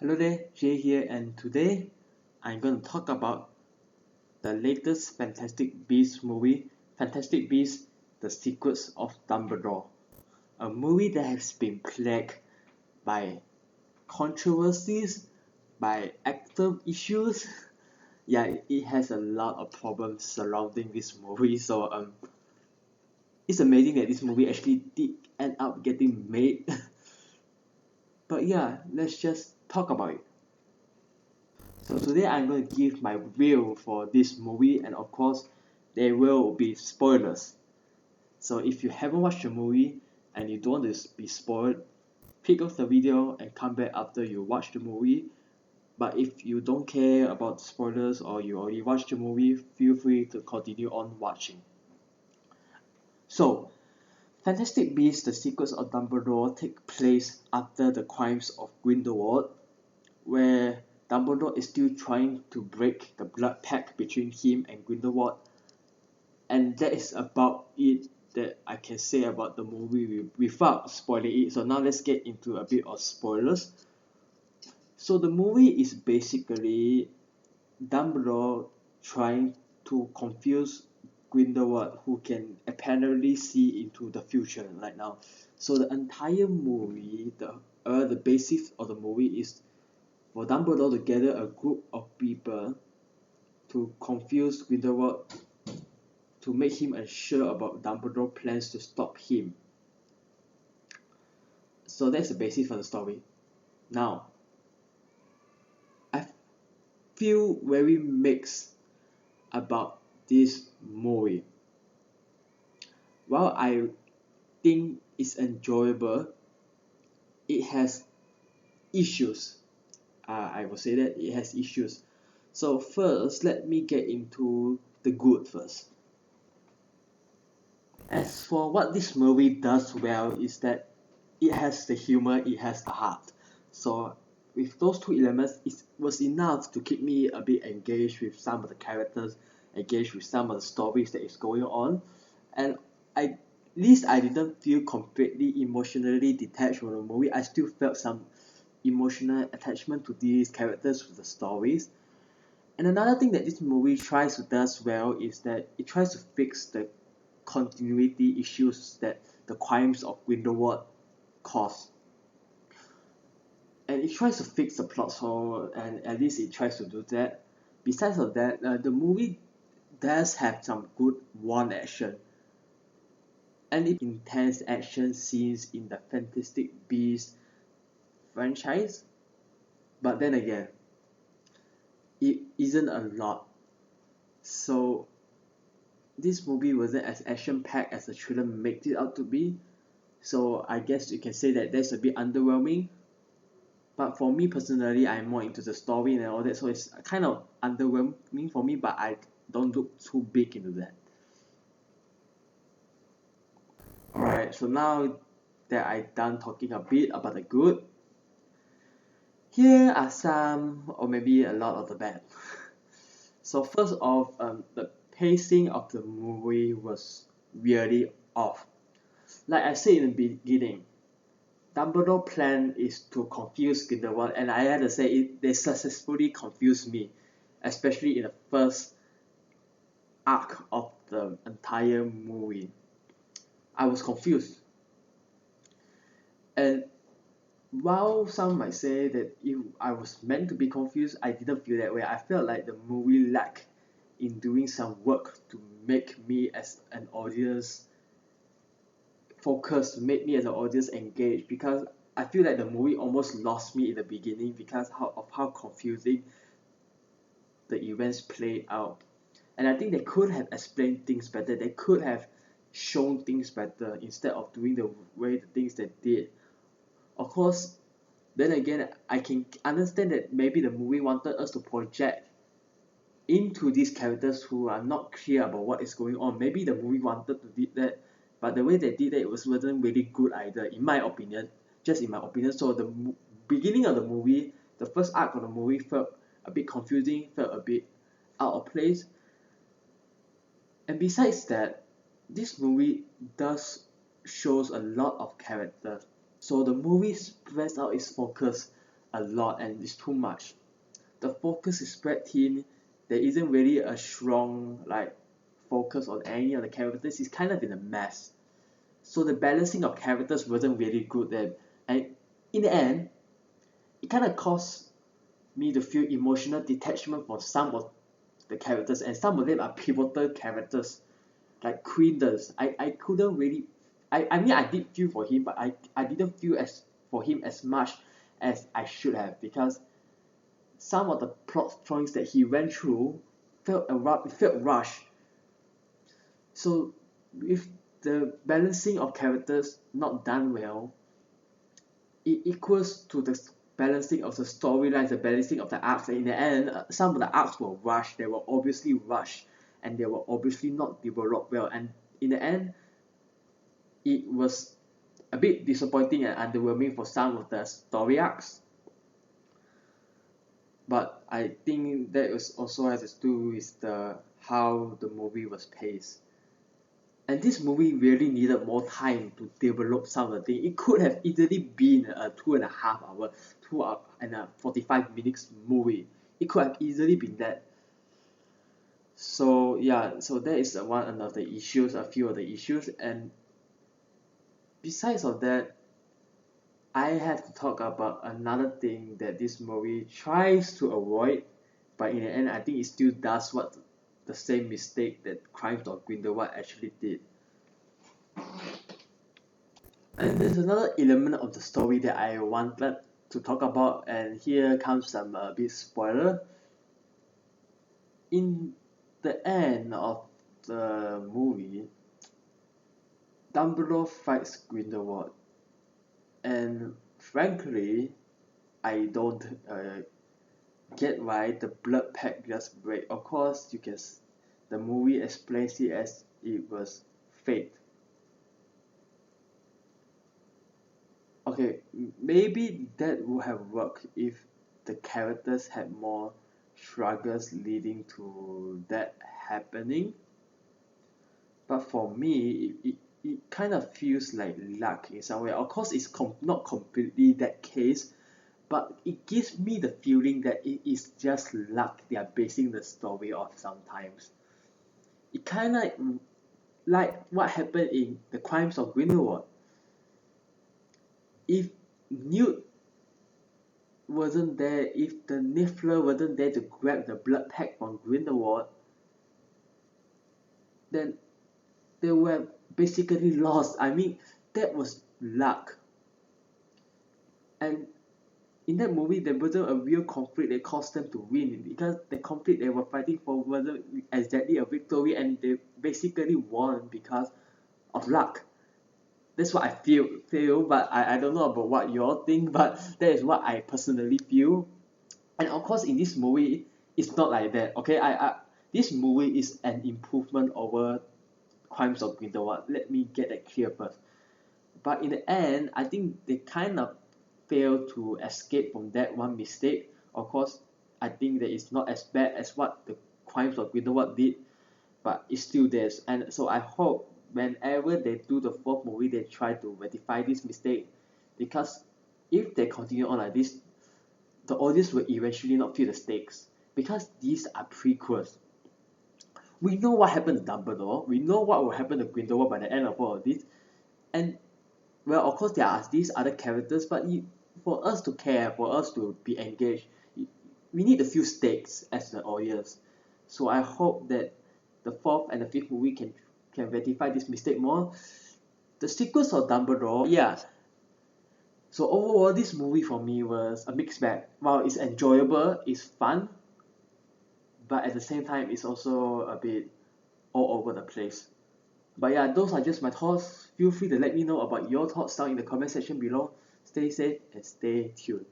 Hello there, Jay here, and today I'm going to talk about the latest Fantastic Beasts movie, Fantastic Beasts: The Secrets of Dumbledore, a movie that has been plagued by controversies, by actor issues. Yeah, it has a lot of problems surrounding this movie, so it's amazing that this movie actually did end up getting made. But yeah, let's just talk about it. So today I'm going to give my review for this movie, and of course there will be spoilers. So if you haven't watched the movie and you don't want to be spoiled, pick off the video and come back after you watch the movie. But if you don't care about spoilers or you already watched the movie, feel free to continue on watching. So, Fantastic Beasts: The Secrets of Dumbledore take place after the crimes of Grindelwald, where Dumbledore is still trying to break the blood pact between him and Grindelwald, and that is about it that I can say about the movie without spoiling it. So now let's get into a bit of spoilers. So the movie is basically Dumbledore trying to confuse Grindelwald, who can apparently see into the future right now. So the entire movie, the basis of the movie is for Dumbledore to gather a group of people to confuse Grindelwald, to make him unsure about Dumbledore's plans to stop him. So that's the basis for the story. Now, I feel very mixed about this movie. While I think it's enjoyable, it has issues. I will say that it has issues. So first, let me get into the good first. As for what this movie does well is that it has the humor, it has the heart. So with those two elements, it was enough to keep me a bit engaged with some of the characters, engaged with some of the stories that is going on, and at least I didn't feel completely emotionally detached from the movie. I still felt some emotional attachment to these characters, with the stories. And another thing that this movie tries to does well is that it tries to fix the continuity issues that the crimes of Grindelwald cause. And it tries to fix the plot hole, and at least it tries to do that. Besides of that, the movie does have some good one action, and it intense action scenes in the Fantastic Beasts franchise. But then again, it isn't a lot. So this movie wasn't as action packed as the trailer made it out to be. So I guess you can say that that's a bit underwhelming. But for me personally, I'm more into the story and all that, so it's kind of underwhelming for me, but I don't look too big into that. Alright, so now that I'm done talking a bit about the good, here are some or maybe a lot of the bad. So first off, the pacing of the movie was really off. Like I said in the beginning, Dumbledore's plan is to confuse Grindelwald, and I had to say they successfully confused me, especially in the first arc of the entire movie. I was confused, and while some might say that if I was meant to be confused, I didn't feel that way. I felt like the movie lacked in doing some work to make me as an audience focused, make me as an audience engaged, because I feel like the movie almost lost me in the beginning because of how confusing the events played out. And I think they could have explained things better. They could have shown things better instead of doing the way the things they did. Of course, then again, I can understand that maybe the movie wanted us to project into these characters who are not clear about what is going on. Maybe the movie wanted to do that, but the way they did it wasn't really good either, in my opinion. Just in my opinion. So the beginning of the movie, the first arc of the movie felt a bit confusing, felt a bit out of place. And besides that, this movie does shows a lot of character. So the movie spreads out its focus a lot and it's too much. The focus is spread thin. There isn't really a strong focus on any of the characters. It's kind of in a mess. So the balancing of characters wasn't really good then. And in the end, it kind of caused me to feel emotional detachment from some of the characters, and some of them are pivotal characters like Queen does. I couldn't really I mean I did feel for him, but I didn't feel as for him as much as I should have, because some of the plot points that he went through felt rushed. So with the balancing of characters not done well, it equals to the balancing of the storylines, the balancing of the arcs. And in the end, some of the arcs were rushed. They were obviously rushed, and they were obviously not developed well. And in the end, it was a bit disappointing and underwhelming for some of the story arcs. But I think that also has to do with the how the movie was paced. And this movie really needed more time to develop some of the things. It could have easily been a 2.5 hour, 2 hour and a 45 minutes movie. It could have easily been that. So yeah, so that is one of the issues, a few of the issues. And besides of that, I have to talk about another thing that this movie tries to avoid, but in the end, I think it still does what the same mistake that Crimes of Grindelwald actually did. And there's another element of the story that I wanted to talk about, and here comes some bit spoiler. In the end of the movie, Dumbledore fights Grindelwald, and frankly, I don't get why the blood pact just break. Of course, the movie explains it as it was fate. Okay, maybe that would have worked if the characters had more struggles leading to that happening. But for me, it kind of feels like luck in some way. Of course, it's not completely that case, but it gives me the feeling that it is just luck they are basing the story off sometimes. It kind of like what happened in The Crimes of Grindelwald. If Newt wasn't there, if the Niffler wasn't there to grab the blood pack from Grindelwald, then they were basically lost. I mean, that was luck. And in that movie, there wasn't a real conflict that caused them to win, because the conflict they were fighting for wasn't exactly a victory, and they basically won because of luck. That's what I feel, but I don't know about what you all think, but that is what I personally feel. And of course, in this movie, it's not like that. Okay, this movie is an improvement over Crimes of Grindelwald. Let me get that clear first. But in the end, I think they kind of failed to escape from that one mistake. Of course, I think that it's not as bad as what the Crimes of Grindelwald did, but it's still there. And so I hope whenever they do the fourth movie, they try to rectify this mistake, because if they continue on like this, the audience will eventually not feel the stakes, because these are prequels. We know what happened to Dumbledore. We know what will happen to Grindelwald by the end of all of this. And well, of course, there are these other characters, but for us to care, for us to be engaged, we need a few stakes as the audience. So I hope that the fourth and the fifth movie can rectify this mistake more. The Secrets of Dumbledore, yeah. So overall, this movie for me was a mixed bag. While it's enjoyable, it's fun, but at the same time, it's also a bit all over the place. But yeah, those are just my thoughts. Feel free to let me know about your thoughts down in the comment section below. Stay safe and stay tuned.